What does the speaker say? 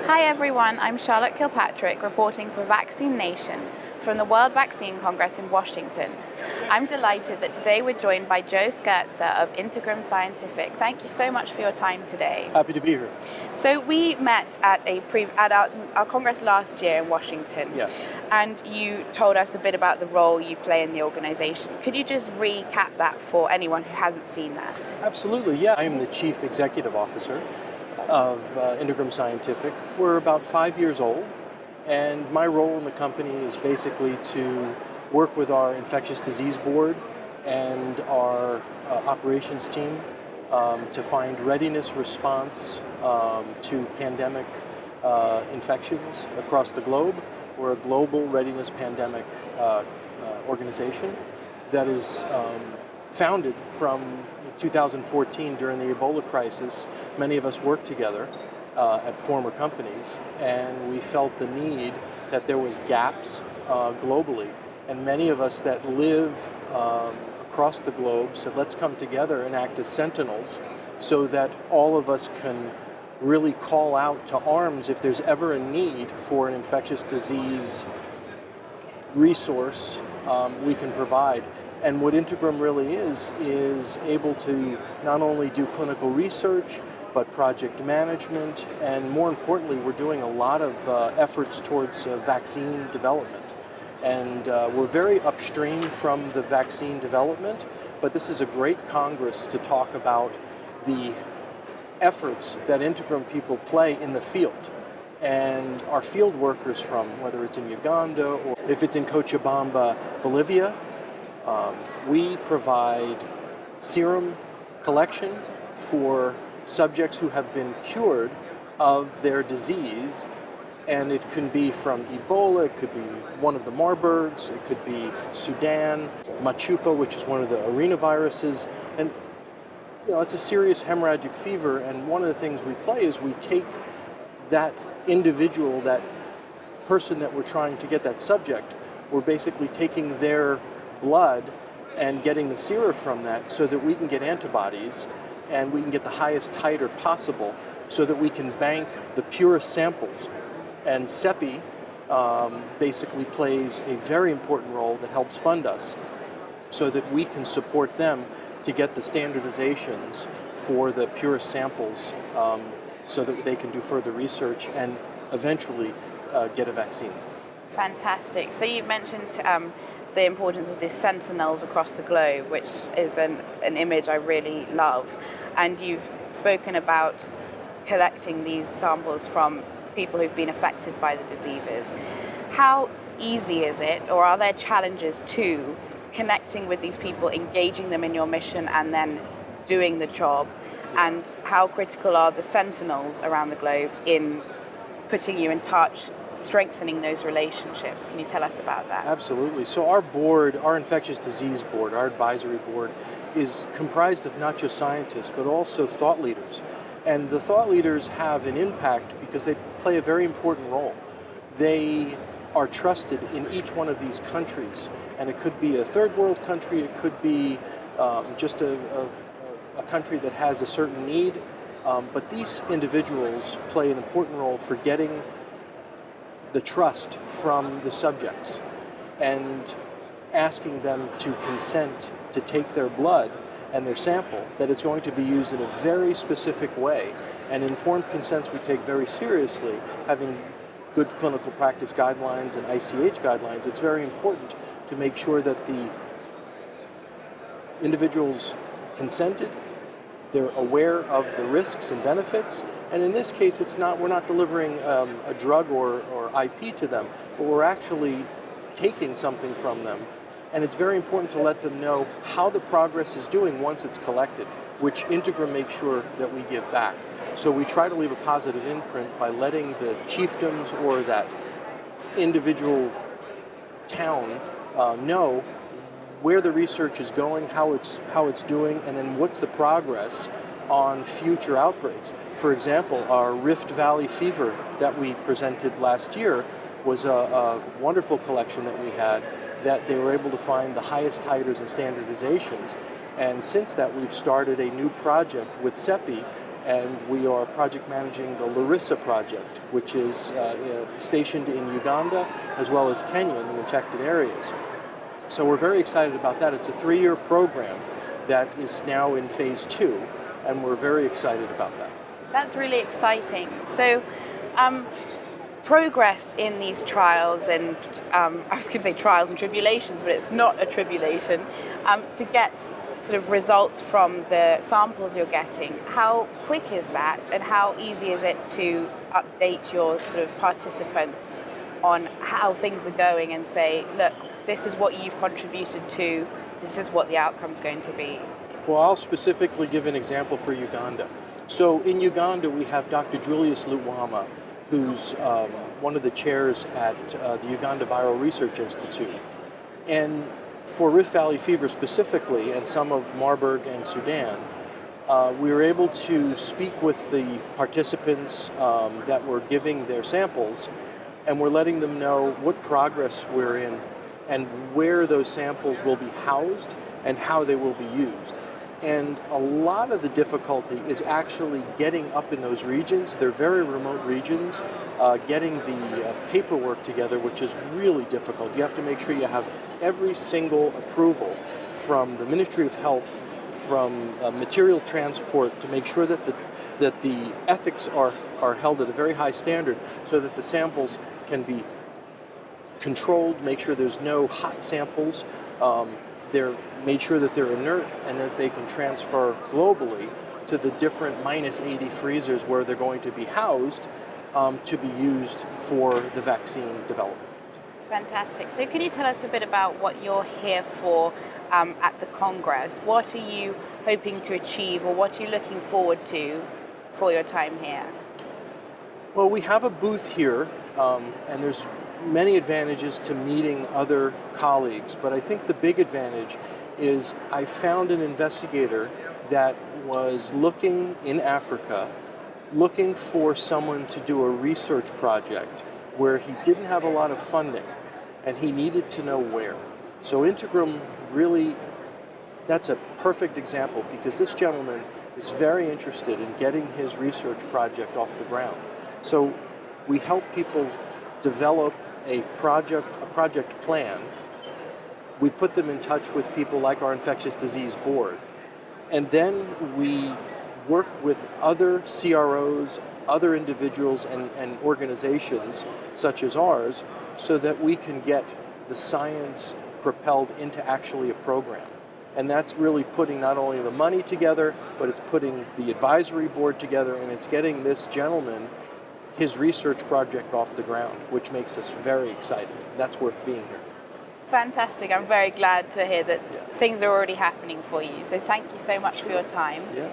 Hi everyone, I'm Charlotte Kilpatrick reporting for Vaccine Nation from the World Vaccine Congress in Washington. I'm delighted that today we're joined by Joe Sgherza of Integrum Scientific. Thank you so much for your time today. Happy to be here. So we met at our Congress last year in Washington. Yes. And you told us a bit about the role you play in the organization. Could you just recap that for anyone who hasn't seen that? Absolutely, yeah. I am the Chief Executive Officer of Integrum Scientific. We're about 5 years old, and my role in the company is basically to work with our infectious disease board and our operations team to find readiness response to pandemic infections across the globe. We're a global readiness pandemic organization that is founded from 2014 during the Ebola crisis. Many of us worked together at former companies, and we felt the need that there was gaps globally. And many of us that live across the globe said, let's come together and act as sentinels so that all of us can really call out to arms if there's ever a need for an infectious disease resource we can provide. And what Integrum really is able to not only do clinical research, but project management, and more importantly, we're doing a lot of efforts towards vaccine development. And we're very upstream from the vaccine development, but this is a great Congress to talk about the efforts that Integrum people play in the field. And our field workers from, whether it's in Uganda or if it's in Cochabamba, Bolivia, we provide serum collection for subjects who have been cured of their disease, and it can be from Ebola, it could be one of the Marburgs, it could be Sudan, Machupa, which is one of the arenaviruses, and it's a serious hemorrhagic fever. And one of the things we play is we take that individual, that person that we're trying to get, that subject, we're basically taking their blood and getting the sera from that so that we can get antibodies and we can get the highest titer possible so that we can bank the purest samples. And CEPI basically plays a very important role that helps fund us so that we can support them to get the standardizations for the purest samples so that they can do further research and eventually get a vaccine. Fantastic. So you've mentioned the importance of these sentinels across the globe, which is an image I really love. And you've spoken about collecting these samples from people who've been affected by the diseases. How easy is it, or are there challenges to connecting with these people, engaging them in your mission, and then doing the job? And how critical are the sentinels around the globe in putting you in touch, strengthening those relationships? Can you tell us about that? Absolutely. So our board, our infectious disease board, our advisory board, is comprised of not just scientists, but also thought leaders. And the thought leaders have an impact because they play a very important role. They are trusted in each one of these countries. And it could be a third world country, it could be just a country that has a certain need. But these individuals play an important role for getting the trust from the subjects and asking them to consent to take their blood and their sample, that it's going to be used in a very specific way. And informed consents we take very seriously. Having good clinical practice guidelines and ICH guidelines, it's very important to make sure that the individuals consented, they're aware of the risks and benefits, and in this case, we're not delivering a drug or IP to them, but we're actually taking something from them. And it's very important to let them know how the progress is doing once it's collected, which Integrum makes sure that we give back. So we try to leave a positive imprint by letting the chiefdoms or that individual town know where the research is going, how it's doing, and then what's the progress on future outbreaks. For example, our Rift Valley fever that we presented last year was a wonderful collection that we had, that they were able to find the highest titers and standardizations. And since that, we've started a new project with CEPI and we are project managing the Larissa project, which is stationed in Uganda as well as Kenya in the infected areas. So we're very excited about that. It's a 3-year program that is now in phase 2, and we're very excited about that. That's really exciting. So, progress in these trials, and I was going to say trials and tribulations, but it's not a tribulation, to get sort of results from the samples you're getting. How quick is that, and how easy is it to update your sort of participants on how things are going and say, look, this is what you've contributed to, this is what the outcome's going to be? Well, I'll specifically give an example for Uganda. So in Uganda, we have Dr. Julius Lutwama, who's one of the chairs at the Uganda Viral Research Institute. And for Rift Valley fever specifically, and some of Marburg and Sudan, we were able to speak with the participants that were giving their samples, and we're letting them know what progress we're in and where those samples will be housed and how they will be used. And a lot of the difficulty is actually getting up in those regions. They're very remote regions, getting the paperwork together, which is really difficult. You have to make sure you have every single approval from the Ministry of Health, from material transport, to make sure that the ethics are held at a very high standard so that the samples can be controlled, make sure there's no hot samples, they're made sure that they're inert and that they can transfer globally to the different -80 freezers where they're going to be housed to be used for the vaccine development. Fantastic. So can you tell us a bit about what you're here for at the Congress? What are you hoping to achieve, or what are you looking forward to for your time here? Well, we have a booth here, and there's many advantages to meeting other colleagues, but I think the big advantage is I found an investigator that was looking in Africa, looking for someone to do a research project where he didn't have a lot of funding and he needed to know where. So Integrum really, that's a perfect example, because this gentleman is very interested in getting his research project off the ground. So we help people develop a project plan. We put them in touch with people like our infectious disease board, and then we work with other CROs, other individuals and organizations such as ours, so that we can get the science propelled into actually a program. And that's really putting not only the money together, but it's putting the advisory board together, and it's getting this gentleman his research project off the ground, which makes us very excited. That's worth being here. Fantastic. I'm very glad to hear that things are already happening for you. So thank you so much for your time. Yeah.